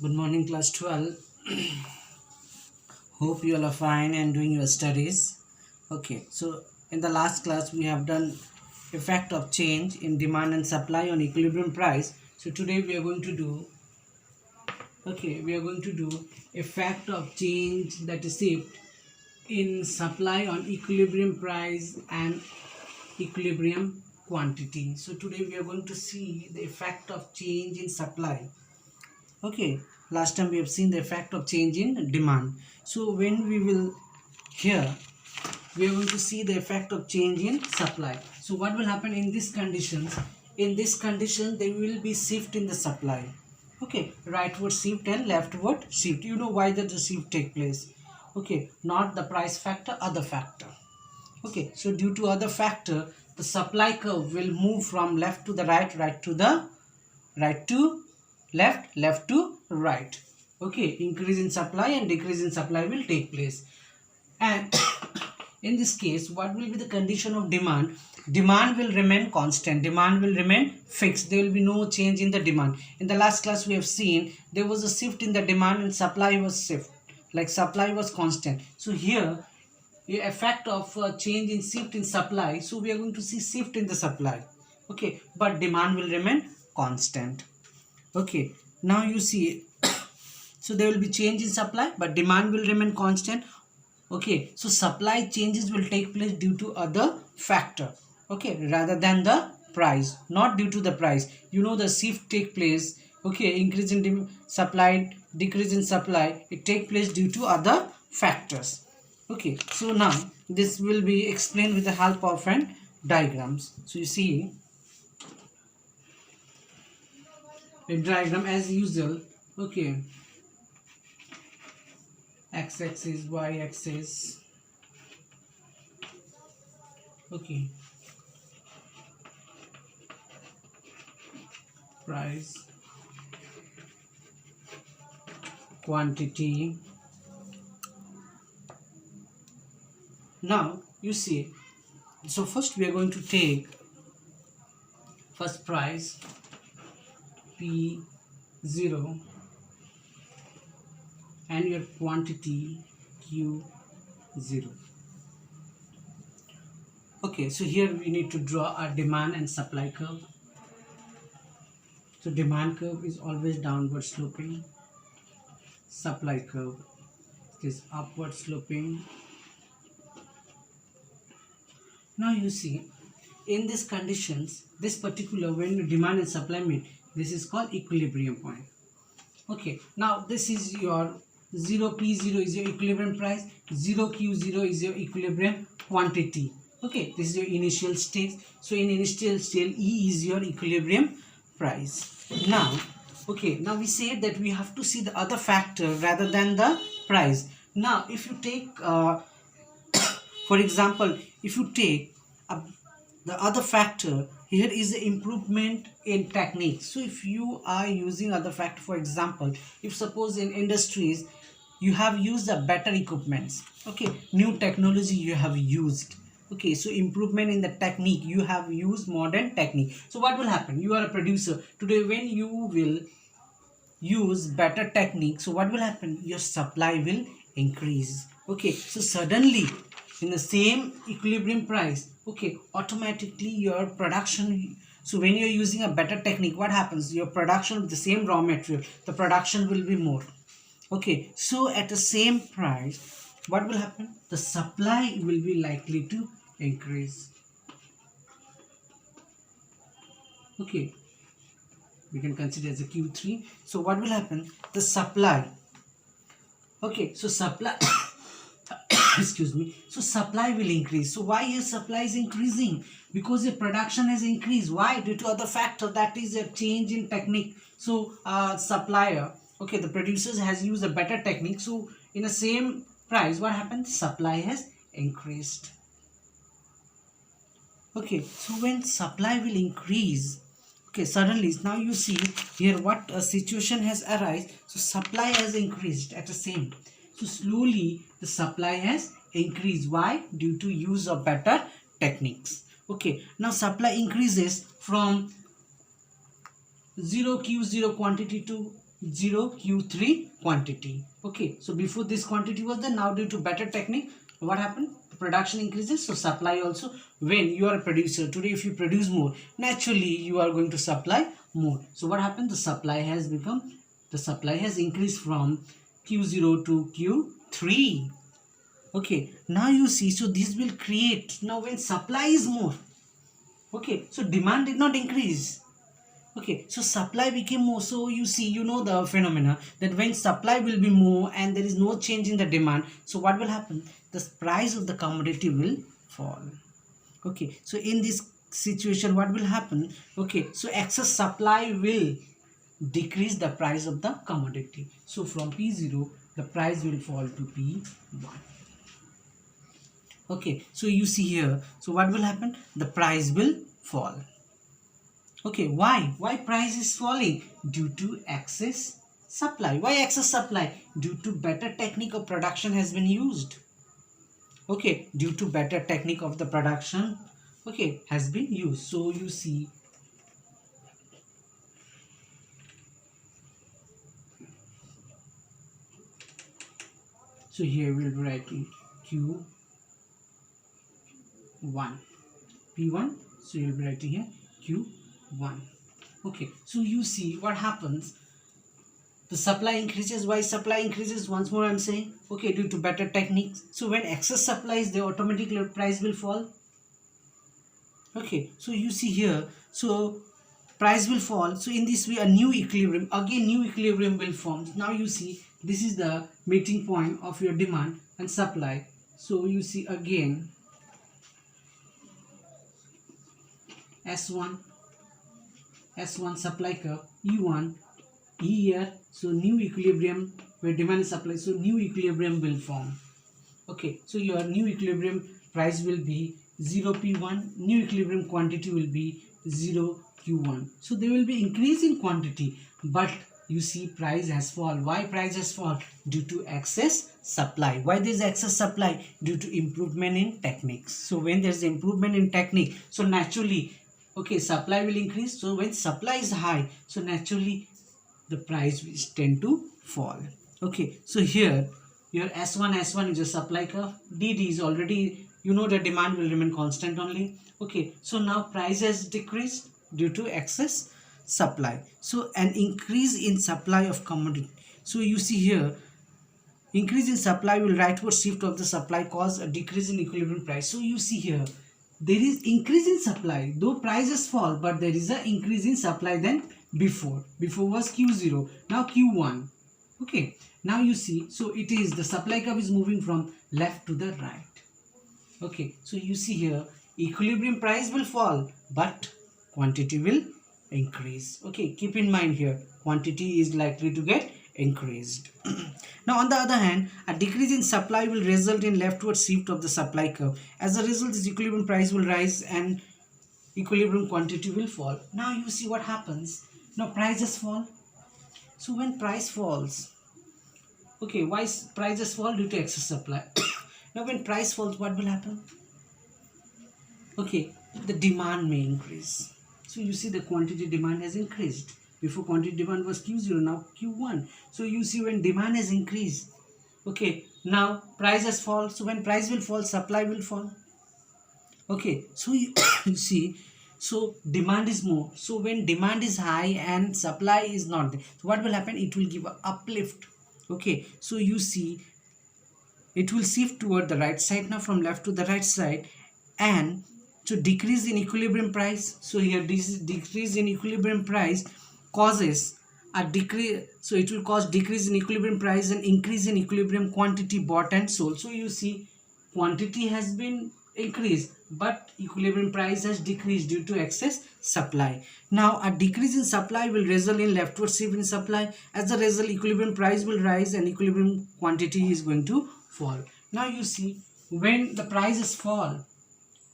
Good morning, class 12. Hope you all are fine and doing your studies. Okay, so in the last class we have done effect of change in demand and supply on equilibrium price. So today we are going to do effect of change, that is shift in supply on equilibrium price and equilibrium quantity. So today we are going to see the effect of change in supply. Okay, last time we have seen the effect of change in demand. So when we will here, we are going to see the effect of change in supply. So what will happen in these conditions? In this condition, there will be shift in the supply. Okay, rightward shift and leftward shift. You know why that the shift take place? Okay, not the price factor, other factor. Okay, so due to other factor, the supply curve will move from left to the right, right to the right to left, left to right. Okay, increase in supply and decrease in supply will take place. And in this case, what will be the condition of demand? Demand will remain constant, demand will remain fixed, there will be no change in the demand. In the last class we have seen there was a shift in the demand and supply was shift, like supply was constant. So here the effect of change in shift in supply, so we are going to see shift in the supply. Okay, but demand will remain constant. Okay, now you see so there will be change in supply but demand will remain constant. Okay, so supply changes will take place due to other factor, okay, rather than the price, not due to the price. You know the shift take place, okay, increase in supply, decrease in supply, it take place due to other factors. Okay, so now this will be explained with the help of an diagrams. So you see a diagram as usual. Okay, x-axis, y-axis. Okay, price, quantity. Now you see, so first we are going to take first price P0 and your quantity Q0. Okay, so here we need to draw a demand and supply curve. So demand curve is always downward sloping, supply curve is upward sloping. Now you see, in these conditions, this particular, when demand and supply meet, this is called equilibrium point. Okay, now this is your 0P0 is your equilibrium price, 0Q0 is your equilibrium quantity. Okay, this is your initial state. So in initial state, E is your equilibrium price. Now, okay, now we say that we have to see the other factor rather than the price. Now, if you take, for example, if you take the other factor, here is the improvement in technique. So if you are using other factor, for example, if suppose in industries you have used a better equipments, okay, new technology you have used, okay, so improvement in the technique, you have used modern technique. So what will happen? You are a producer today, when you will use better technique, so what will happen? Your supply will increase. Okay, so suddenly in the same equilibrium price, okay, automatically your production, so when you're using a better technique, what happens? Your production of the same raw material, the production will be more. Okay, so at the same price, what will happen? The supply will be likely to increase. Okay, we can consider as a Q3. So what will happen? The supply, okay, so supply excuse me, so supply will increase. So why your supply is increasing? Because your production has increased. Why? Due to other factor, that is a change in technique. So supplier, okay, the producers has used a better technique, so in the same price, what happens? Supply has increased. Okay, so when supply will increase, okay, suddenly now you see here what a situation has arisen. So supply has increased at the same, so slowly the supply has increased. Why? Due to use of better techniques. Okay, now supply increases from 0Q0 quantity to 0q3 quantity. Okay, so before this quantity was there, now due to better technique, what happened? Production increases, so supply also. When you are a producer today, if you produce more, naturally you are going to supply more. So what happened? The supply has increased from q0 to q3. Okay, now you see, so this will create, now when supply is more, okay, so demand did not increase. Okay, so supply became more. So you see, you know the phenomena that when supply will be more and there is no change in the demand, so what will happen? The price of the commodity will fall. Okay, so in this situation, what will happen? Okay, so excess supply will decrease the price of the commodity. So from P0, the price will fall to P1. Okay, so you see here, so what will happen? The price will fall. Okay, why price is falling? Due to excess supply. Why excess supply? Due to better technique of production has been used. Okay, due to better technique of the production, okay, has been used. So you see, so here we'll be writing Q1 P1, so you'll be writing here Q1. Okay, so you see what happens. The supply increases. Why supply increases? Once more I'm saying, okay, due to better techniques. So when excess supply is there, automatically price will fall. Okay, so you see here, so price will fall. So in this way, a new equilibrium, again new equilibrium will form. Now you see, this is the meeting point of your demand and supply. So you see again S1 supply curve, E1, E here, so new equilibrium where demand and supply, so new equilibrium will form. Okay, so your new equilibrium price will be 0P1, new equilibrium quantity will be 0Q1. So there will be increase in quantity, but you see price has fallen. Why price has fallen? Due to excess supply. Why there is excess supply? Due to improvement in techniques. So when there is improvement in technique, so naturally, okay, supply will increase. So when supply is high, so naturally the price will tend to fall. Okay, so here your S1 is your supply curve, DD is already, you know, the demand will remain constant only. Okay, so now price has decreased due to excess supply. So an increase in supply of commodity. So you see here, increase in supply will rightward shift of the supply cause a decrease in equilibrium price. So you see here, there is increase in supply, though prices fall, but there is an increase in supply than before. Before was Q0, now Q1. Okay, now you see, so it is the supply curve is moving from left to the right. Okay, so you see here, equilibrium price will fall, but quantity will increase. Okay, keep in mind here, quantity is likely to get increased. Now on the other hand, a decrease in supply will result in leftward shift of the supply curve. As a result, this equilibrium price will rise and equilibrium quantity will fall. Now you see what happens. Now prices fall. So when price falls, okay, why prices fall? Due to excess supply. Now when price falls, what will happen? Okay, the demand may increase. So you see the quantity demand has increased. Before quantity demand was Q0, now Q1. So you see when demand has increased, okay, now prices fall. So when price will fall, supply will fall. Okay, so you, you see, so demand is more. So when demand is high and supply is not there, so what will happen? It will give a uplift. Okay, so you see, it will shift toward the right side now, from left to the right side, and to decrease in equilibrium price. So here this decrease in equilibrium price causes a decrease, so it will cause decrease in equilibrium price and increase in equilibrium quantity bought and sold. So you see, quantity has been increased, but equilibrium price has decreased due to excess supply. Now a decrease in supply will result in leftward shift in supply. As a result, equilibrium price will rise and equilibrium quantity is going to fall. Now you see, when the prices fall,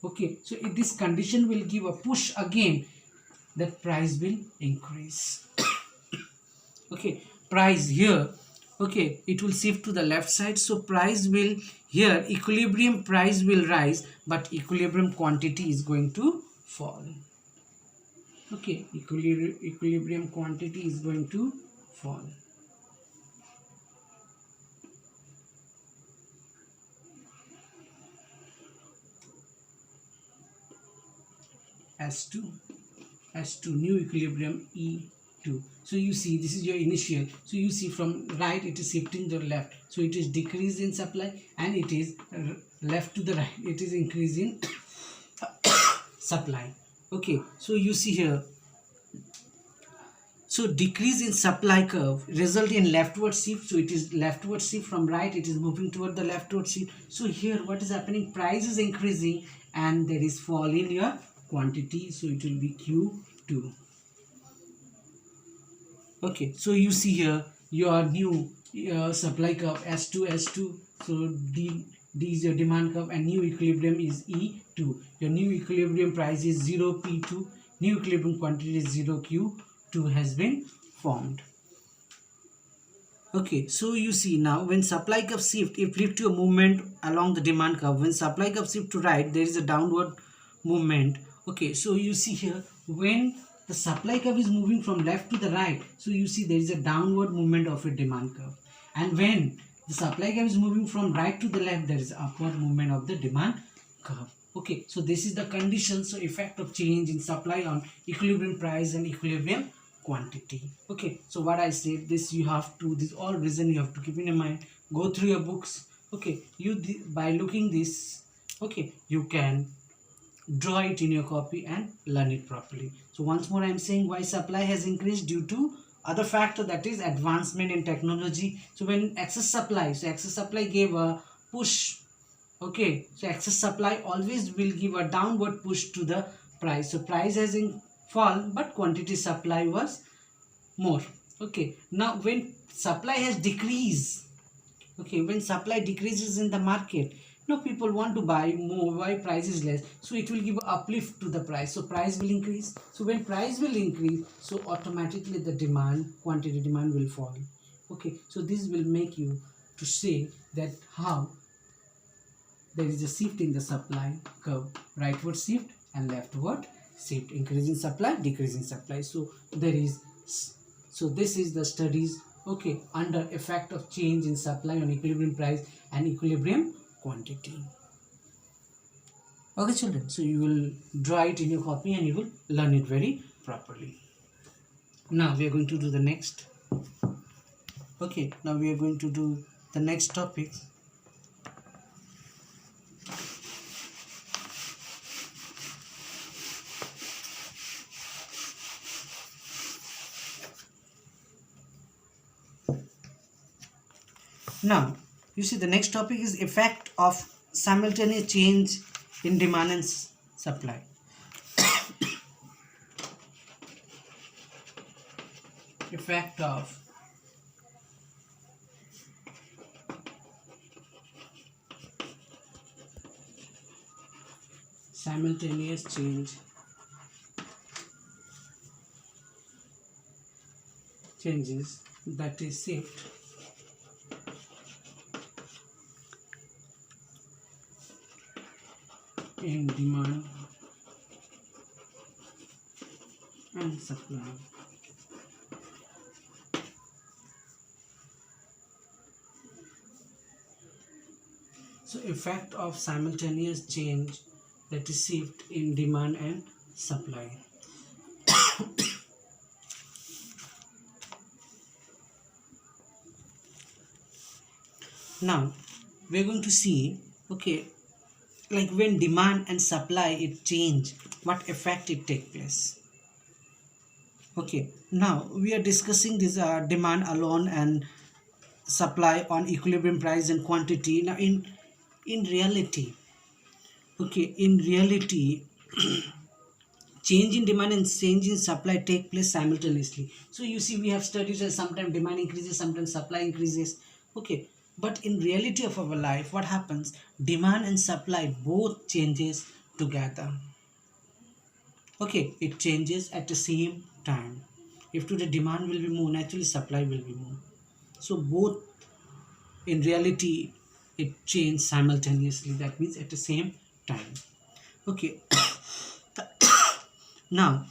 okay, so if this condition will give a push again, that price will increase. Okay, price here, okay, it will shift to the left side. So price will, here equilibrium price will rise, but equilibrium quantity is going to fall. Okay, equilibrium quantity is going to fall. S2 new equilibrium E2. So you see this is your initial. So you see from right it is shifting to the left. So it is decrease in supply, and it is left to the right. It is increasing supply. Okay, so you see here. So decrease in supply curve result in leftward shift. So it is leftward shift from right. It is moving toward the leftward shift. So here what is happening? Price is increasing and there is fall in your quantity. So it will be Q2. Okay, so you see here your new supply curve S2. So D is your demand curve and new equilibrium is E2. Your new equilibrium price is 0 P2. New equilibrium quantity is 0 Q2 has been formed. Okay, so you see now when supply curve shift, if lead to a movement along the demand curve, when supply curve shift to right, there is a downward movement. Okay, so you see here when the supply curve is moving from left to the right, so you see there is a downward movement of a demand curve, and when the supply curve is moving from right to the left, there is upward movement of the demand curve. Okay, so this is the condition. So effect of change in supply on equilibrium price and equilibrium quantity. Okay, so what I said, this you have to, this all reason you have to keep in your mind. Go through your books. Okay, by looking this, okay, you can draw it in your copy and learn it properly. So once more I am saying why supply has increased due to other factor, that is advancement in technology. So when excess supply, so excess supply gave a push. Okay, so excess supply always will give a downward push to the price. So price has in fall but quantity supply was more. Okay, now when supply has decreased, okay, when supply decreases in the market, now people want to buy more, why price is less, so it will give uplift to the price, so price will increase. So when price will increase, so automatically the demand, quantity demand will fall. Okay, so this will make you to say that how there is a shift in the supply curve, rightward shift and leftward shift, increasing supply, decreasing supply. So there is, so this is the studies, okay, under effect of change in supply on equilibrium price and equilibrium quantity. Okay children, so you will draw it in your copy and you will learn it very properly. Now we are going to do the next. Okay, now we are going to do the next topic. Now, you see the next topic is effect of simultaneous change in demand and supply. Effect of simultaneous changes, that is shift in demand and supply. So effect of simultaneous change, that is shift in demand and supply. Now we are going to see, okay, like when demand and supply it change, what effect it take place. Okay, now we are discussing this demand alone and supply on equilibrium price and quantity. Now in reality, okay, in reality change in demand and change in supply take place simultaneously. So you see we have studied that sometimes demand increases, sometimes supply increases. Okay, but in reality of our life, what happens? Demand and supply both changes together. Okay, it changes at the same time. If today demand will be more, naturally supply will be more. So both in reality it changes simultaneously. That means at the same time. Okay. Now,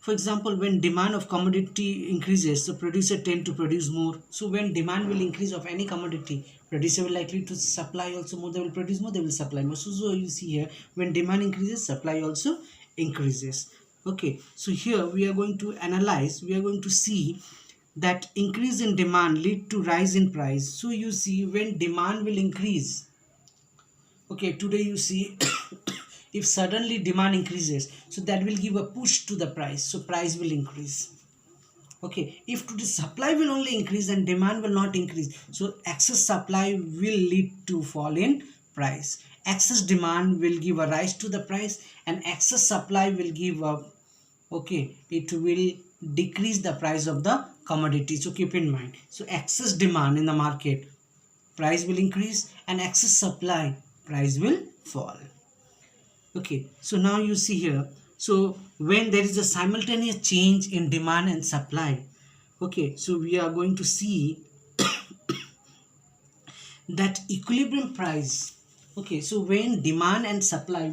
For example, when demand of commodity increases, the producer tend to produce more. So when demand will increase of any commodity, producer will likely to supply also more. They will produce more, they will supply more. So you see here, when demand increases, supply also increases. Okay, so here we are going to analyze, we are going to see that increase in demand lead to rise in price. So you see, when demand will increase, okay, today you see if suddenly demand increases, so that will give a push to the price, so price will increase. Okay, if today supply will only increase and demand will not increase, so excess supply will lead to fall in price. Excess demand will give a rise to the price, and excess supply will give a, okay, it will decrease the price of the commodity. So keep in mind, so excess demand in the market, price will increase, and excess supply, price will fall. Okay, so now you see here, so when there is a simultaneous change in demand and supply, okay, so we are going to see that equilibrium price. Okay, so when demand and supply,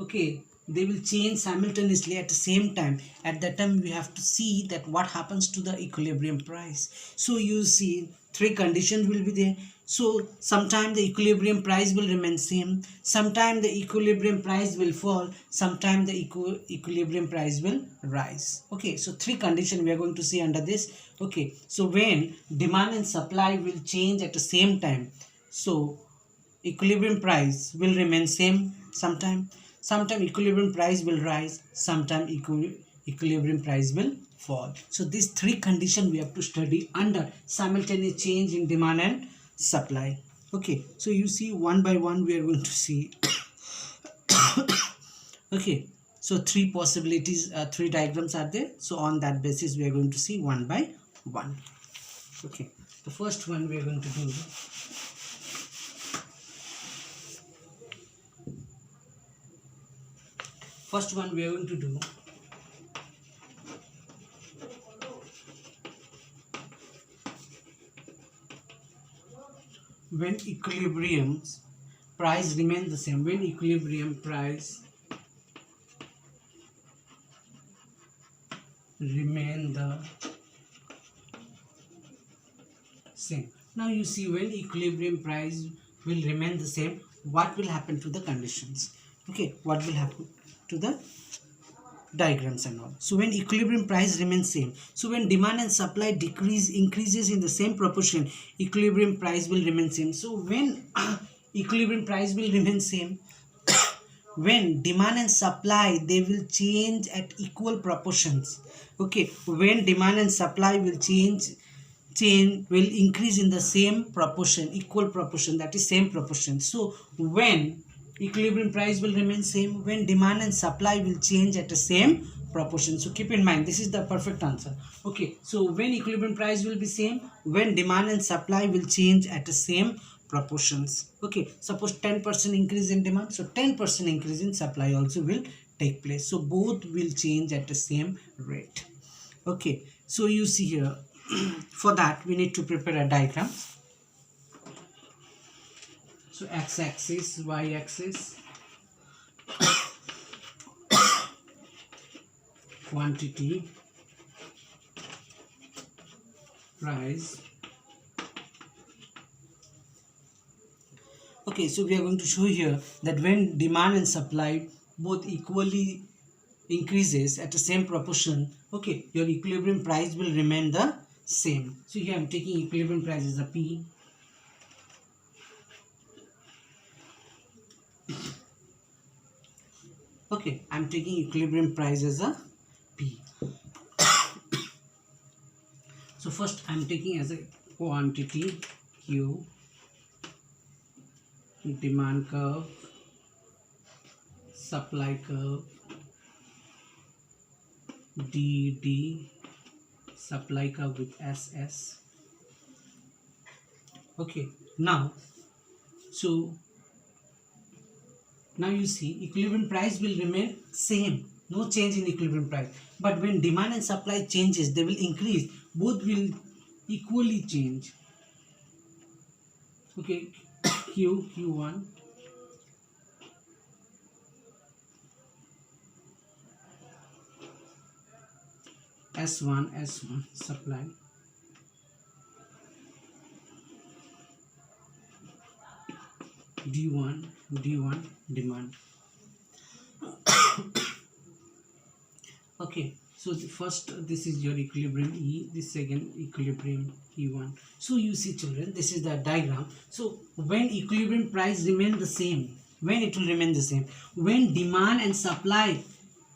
okay, they will change simultaneously at the same time. At that time we have to see that what happens to the equilibrium price. So you see three conditions will be there. So sometime the equilibrium price will remain same, sometime the equilibrium price will fall, sometime the equilibrium price will rise. Okay, so three conditions we are going to see under this. Okay, so when demand and supply will change at the same time, so equilibrium price will remain same sometime equilibrium price will rise, sometime equilibrium price will fall. So these three conditions we have to study under simultaneous change in demand and supply. Okay, so you see one by one we are going to see. Okay, so three possibilities, three diagrams are there, so on that basis we are going to see one by one. Okay, the first one we are going to do, when equilibrium price remain the same, when equilibrium price remain the same. Now you see, when equilibrium price will remain the same, what will happen to the conditions? Okay, what will happen to the diagrams and all. So when equilibrium price remains same, so when demand and supply increases in the same proportion, equilibrium price will remain same. So when equilibrium price will remain same, when demand and supply, they will change at equal proportions. Okay, when demand and supply will will increase in the same proportion, equal proportion, that is same proportion. So when equilibrium price will remain same, when demand and supply will change at the same proportion. So keep in mind, this is the perfect answer. Okay, so when equilibrium price will be same, when demand and supply will change at the same proportions. Okay, suppose 10% increase in demand, so 10% increase in supply also will take place. So both will change at the same rate. Okay, so you see here, for that we need to prepare a diagram. So x-axis, y-axis, quantity, price. Okay, so we are going to show here that when demand and supply both equally increases at the same proportion, okay, your equilibrium price will remain the same. So here I am taking equilibrium price as a P. Okay, I am taking equilibrium price as a P. So first I am taking as a quantity Q, demand curve, supply curve, D, supply curve with SS. Okay, now you see equilibrium price will remain same, no change in equilibrium price, but when demand and supply changes, they will increase, both will equally change. Okay, Q1, S1 supply, D1 demand. Okay, so the first, this is your equilibrium E, the second equilibrium E1. So you see children, this is the diagram. So when equilibrium price remain the same, when it will remain the same, when demand and supply,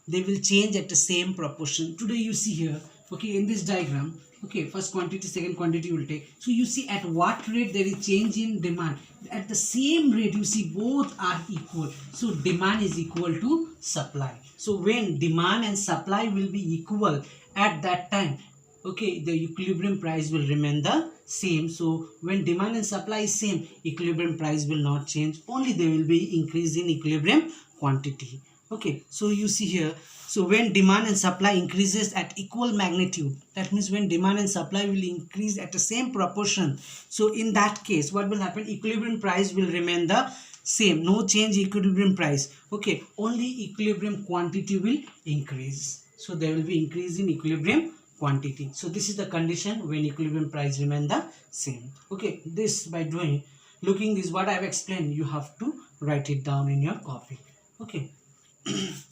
they will change at the same proportion. Today you see here, okay, in this diagram, okay, first quantity, second quantity will take. So you see at what rate there is change in demand. At the same rate, you see both are equal. So demand is equal to supply. So when demand and supply will be equal at that time, okay, the equilibrium price will remain the same. So when demand and supply is same, equilibrium price will not change, only there will be increase in equilibrium quantity. Okay, so you see here, so when demand and supply increases at equal magnitude, that means when demand and supply will increase at the same proportion, so in that case what will happen, equilibrium price will remain the same, no change equilibrium price. Okay, only equilibrium quantity will increase, so there will be increase in equilibrium quantity. So this is the condition when equilibrium price remain the same. Okay, this by doing, looking this what I have explained, you have to write it down in your copy. Okay.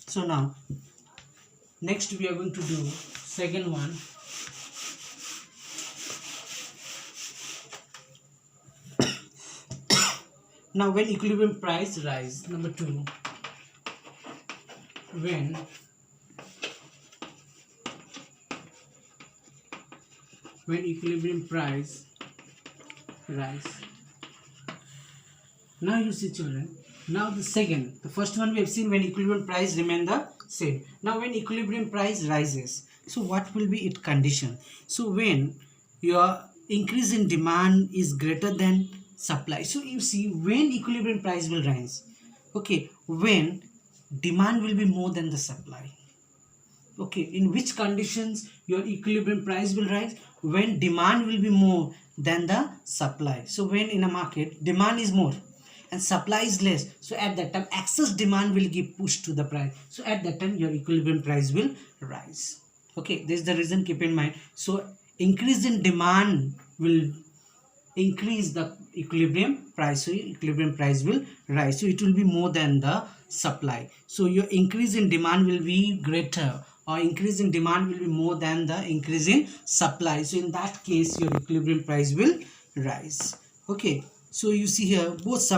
So now next we are going to do second one. Now when equilibrium price rise, number 2, when equilibrium price rise. Now you see children, now the second, the first one we have seen when equilibrium price remain the same. Now when equilibrium price rises, so what will be its condition? So when your increase in demand is greater than supply. So you see when equilibrium price will rise, okay, when demand will be more than the supply. Okay, in which conditions your equilibrium price will rise? When demand will be more than the supply. So when in a market demand is more and supply is less, so at that time excess demand will give push to the price, so at that time your equilibrium price will rise. Okay, this is the reason, keep in mind. So increase in demand will increase the equilibrium price, so equilibrium price will rise, so it will be more than the supply. So your increase in demand will be greater, or increase in demand will be more than the increase in supply, so in that case your equilibrium price will rise. Okay, so you see here both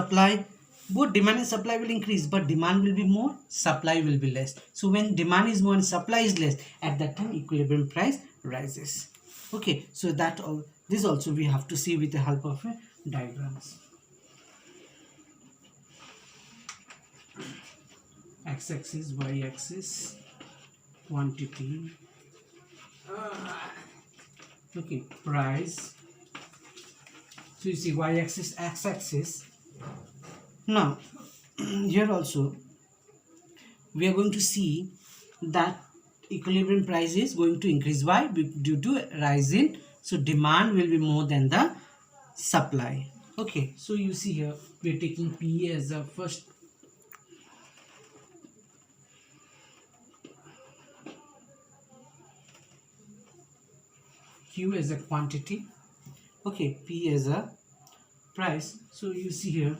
demand and supply will increase, but demand will be more, supply will be less. So when demand is more and supply is less, at that time equilibrium price rises. Okay, so that all, this also we have to see with the help of diagrams. X-axis, y-axis, quantity, okay, price. So you see y-axis, x-axis. Now here also we are going to see that equilibrium price is going to increase. Why? Due to rise in, so demand will be more than the supply. Okay, so you see here we are taking P as the first, Q as a quantity, okay, P as a price. So you see here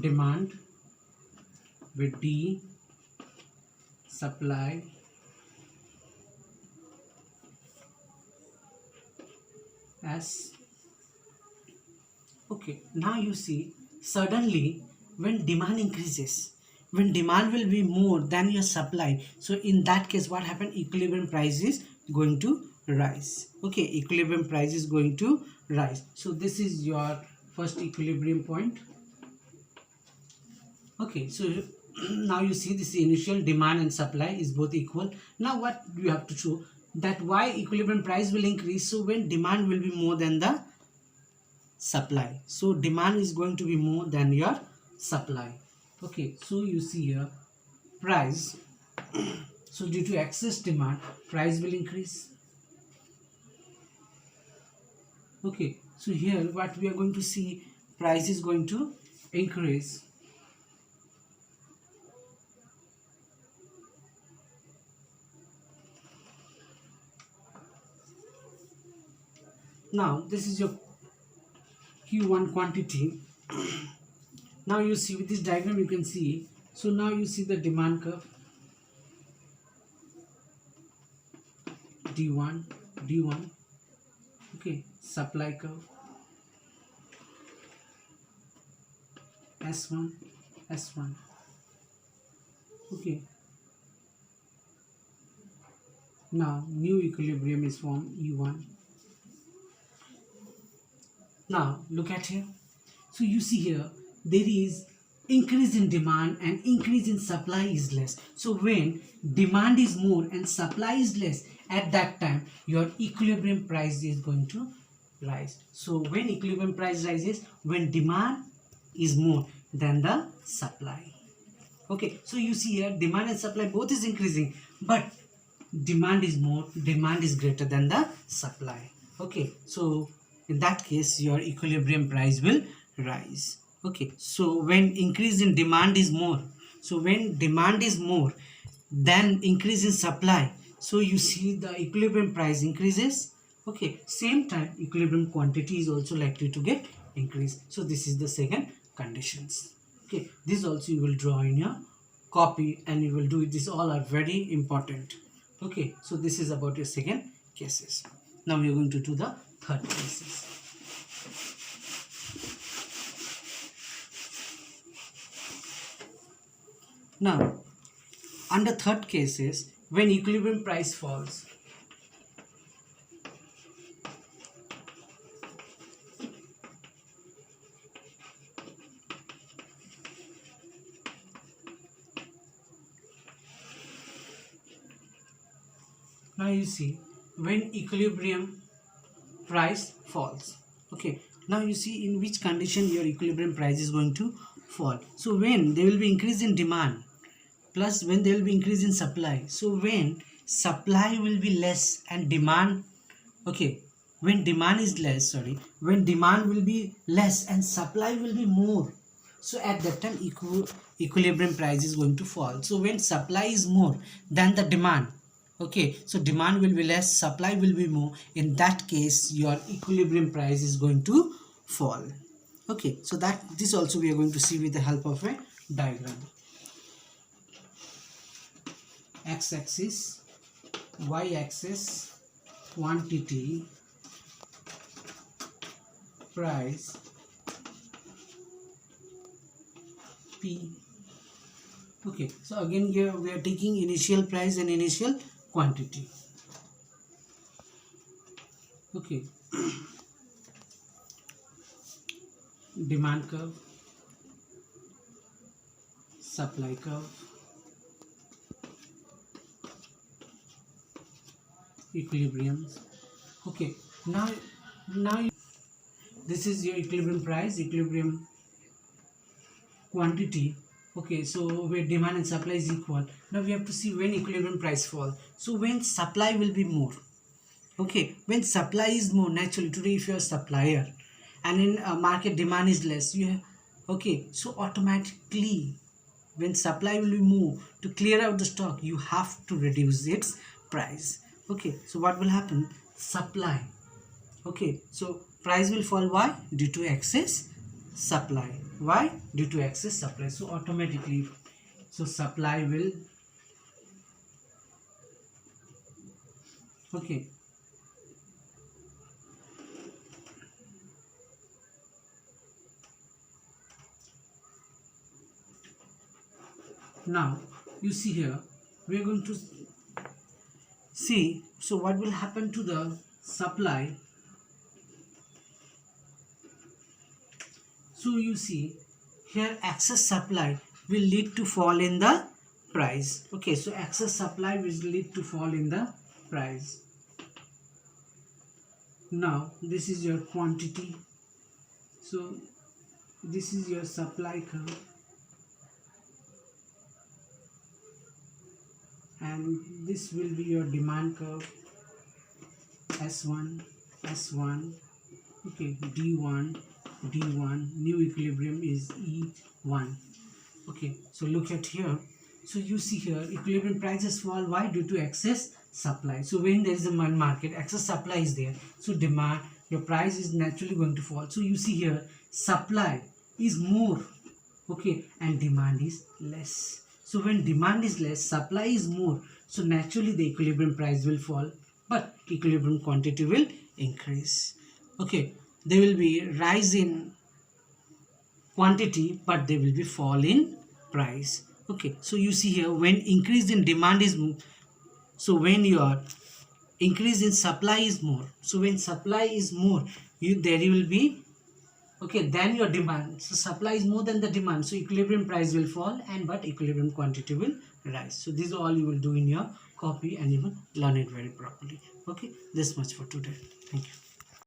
demand with D, supply S. Okay, now you see suddenly when demand increases, when demand will be more than your supply, so in that case what happened, equilibrium price is going to rise. Okay, equilibrium price is going to rise. So this is your first equilibrium point. Okay, so now you see this initial demand and supply is both equal. Now what you have to show, that why equilibrium price will increase, so when demand will be more than the supply, so demand is going to be more than your supply. Okay, so you see here price, so due to excess demand price will increase. Okay, so here what we are going to see, price is going to increase. Now this is your Q1 quantity. Now you see with this diagram you can see, so now you see the demand curve, D1, D1, okay, supply curve, S1, S1, okay. Now new equilibrium is formed, E1. Now look at here. So you see here there is increase in demand and increase in supply is less. So when demand is more and supply is less, at that time your equilibrium price is going to rise. So when equilibrium price rises, when demand is more than the supply. Okay, so you see here demand and supply both is increasing, but demand is more, demand is greater than the supply. Okay, so in that case your equilibrium price will rise. Okay, so when increase in demand is more, so when demand is more than increase in supply, so you see the equilibrium price increases. Okay, same time equilibrium quantity is also likely to get increased. So this is the second conditions. Okay, this also you will draw in your copy and you will do it. These all are very important. Okay, so this is about your second cases. Now we are going to do the third cases. Now under third cases, when equilibrium price falls, now you see when equilibrium price falls. Okay, now you see in which condition your equilibrium price is going to fall. So when there will be increase in demand plus when there will be increase in supply. So when supply will be less and demand, okay, when demand is less, sorry, when demand will be less and supply will be more, so at that time equilibrium price is going to fall. So when supply is more than the demand, okay, so demand will be less, supply will be more, in that case your equilibrium price is going to fall. Okay, so that this also we are going to see with the help of a diagram. X-axis, Y-axis, quantity, price, P. Okay, so again here we are taking initial price and initial quantity. Okay, demand curve, supply curve, equilibriums. Okay, now this is your equilibrium price, equilibrium quantity. Okay, so where demand and supply is equal. Now we have to see when equilibrium price fall. So when supply will be more. Okay, when supply is more, naturally today if you are a supplier and in market demand is less, you have, okay, so automatically when supply will be more, to clear out the stock you have to reduce its price. Okay, so what will happen? Supply, okay, so price will fall. Why? Due to excess supply. Why? Due to excess supply. So automatically, so supply will, okay, now you see here we are going to see, so what will happen to the supply. So you see here excess supply will lead to fall in the price. Okay, so excess supply will lead to fall in the price. Now this is your quantity, so this is your supply curve and this will be your demand curve, S1, S1, okay, D1, D1, new equilibrium is E1. Okay, so look at here. So you see here equilibrium prices fall. Why? Due to excess supply. So when there is a market, excess supply is there, so demand your price is naturally going to fall. So you see here, supply is more, okay, and demand is less. So when demand is less, supply is more, so naturally the equilibrium price will fall, but equilibrium quantity will increase. Okay, there will be rise in quantity, but there will be fall in price. Okay, so you see here, when increase in demand is so when your increase in supply is more, so when supply is more, there will be, okay, then your demand, so supply is more than the demand, so equilibrium price will fall, and but equilibrium quantity will rise. So this is all you will do in your copy, and you will learn it very properly. Okay, this much for today. Thank you.